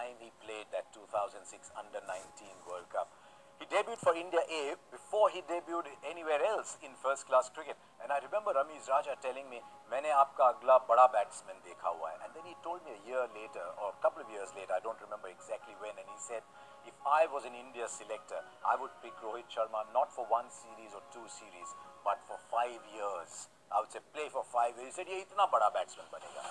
time he played that 2006 Under-19 World Cup. He debuted for India A before he debuted anywhere else in first-class cricket. And I remember Ramiz Raja telling me, "मैंने आपका अगला बड़ा batsman देखा हुआ है." And then he told me a year later, or a couple of years later, I don't remember exactly when, and he said, if I was an India selector, I would pick Rohit Sharma not for one series or two series, but for 5 years. I would say play for 5 years. He said, ये इतना बड़ा batsman बनेगा.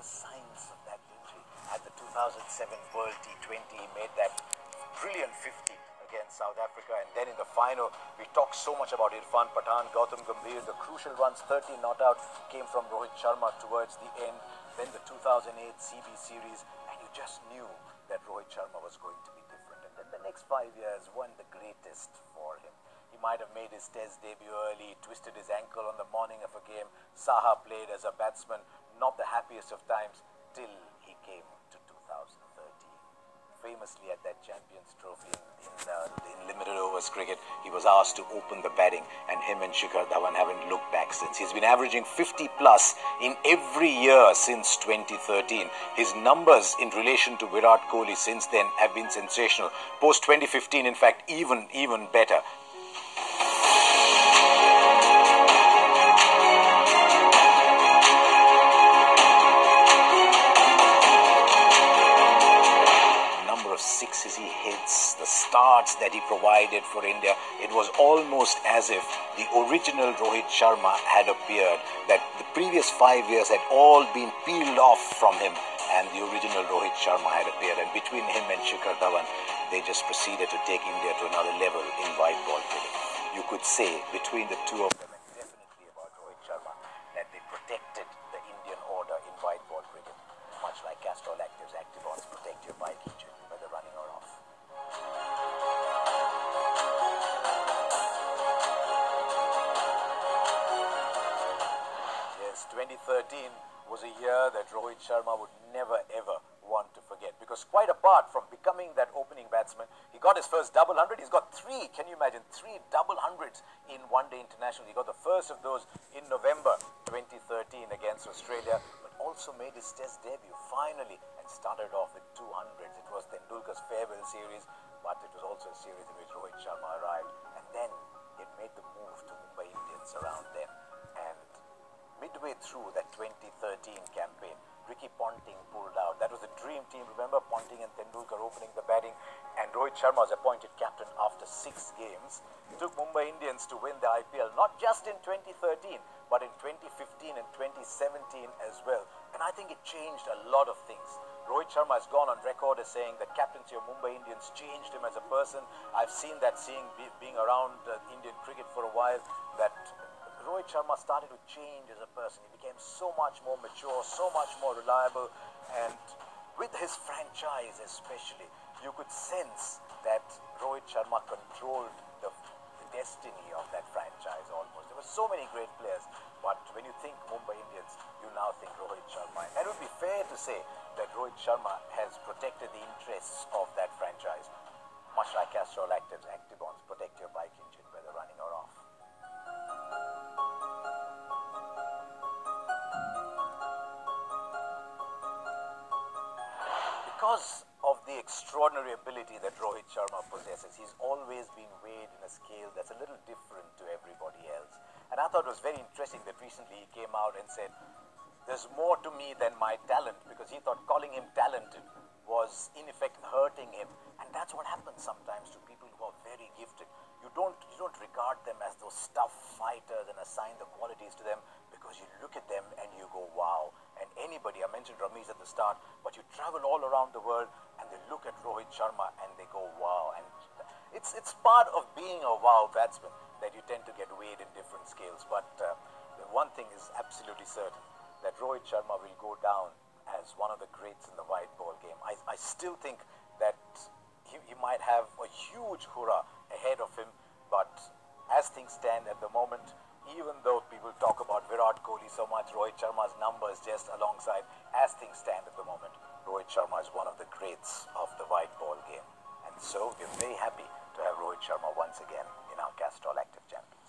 Signs of that injury at the 2007 World T20. He made that brilliant 50 against South Africa, and then in the final we talked so much about Irfan Pathan, Gautam Gambhir. The crucial runs, 30 not out, came from Rohit Sharma towards the end. Then the 2008 CB series, and you just knew that Rohit Sharma was going to be different. And then the next 5 years weren't the greatest for him. He might have made his Test debut early, twisted his ankle on the morning of a game. Saha played as a batsman, not the happiest of times, till he came to 2013. Famously at that Champions Trophy in limited overs cricket, he was asked to open the batting, and him and Shikhar Dhawan haven't looked back since. He's been averaging 50 plus in every year since 2013. His numbers in relation to Virat Kohli since then have been sensational. Post 2015, in fact, even better. Sixes he hits, the starts that he provided for India, it was almost as if the original Rohit Sharma had appeared, that the previous 5 years had all been peeled off from him, and the original Rohit Sharma had appeared. And between him and Shikhar Dhawan, they just proceeded to take India to another level in white ball cricket. You could say between the two of them, and definitely about Rohit Sharma, that they protected the Indian order in white ball cricket, much like Castrol Actives, Activons protect your bike engine, whether running or off. Yes, 2013 was a year that Rohit Sharma would never ever want to forget, because quite apart from becoming that opening batsman, he got his first double hundred. He's got 3, can you imagine, 3 double hundreds in one-day international. He got the first of those in November 2013 against Australia, but also made his Test debut finally and started off with 200s. It was Tendulkar's farewell series, but it was also a series in which Rohit Sharma arrived, and then he made the move to Mumbai Indians around then. And midway through that 2013 campaign, Ricky Ponting pulled out. That was a dream team, remember, Ponting and Tendulkar opening the batting, and Rohit Sharma was appointed captain after 6 games. He took Mumbai Indians to win the IPL, not just in 2013, but in 2015 and 2017 as well. And I think it changed a lot of things. Rohit Sharma has gone on record as saying that captaincy of Mumbai Indians changed him as a person. I've seen that, being around Indian cricket for a while, that Rohit Sharma started to change as a person. He became so much more mature, so much more reliable, and with his franchise especially, you could sense that Rohit Sharma controlled the destiny of that franchise almost. There were so many great players, but when you think Mumbai Indians, you now think Rohit Sharma. And it would be fair to say that Rohit Sharma has protected the interests of that franchise, much like Castrol Actives, Activons protect your bike engine, whether running or off. Because of the extraordinary ability that Rohit Sharma possesses, he's always been weighed in a scale that's a little different to everybody else. And I thought it was very interesting that recently he came out and said, there's more to me than my talent, because he thought calling him talented was in effect hurting him. And that's what happens sometimes to people who are very gifted. You don't regard them as those tough fighters and assign the qualities to them, because you look at them and you go, wow. And anybody, I mentioned Ramiz at the start, but you travel all around the world and they look at Rohit Sharma and they go, wow. And it's part of being a wow batsman that you tend to get weighed in different scales. But the one thing is absolutely certain, that Rohit Sharma will go down as one of the greats in the white ball game. I still think that he might have a huge hurrah ahead of him, but as things stand at the moment, even though people talk about Virat Kohli so much, Rohit Sharma's numbers just alongside, as things stand at the moment, Rohit Sharma is one of the greats of the white ball game. And so we're very happy to have Rohit Sharma once again in our Castrol Active Champion.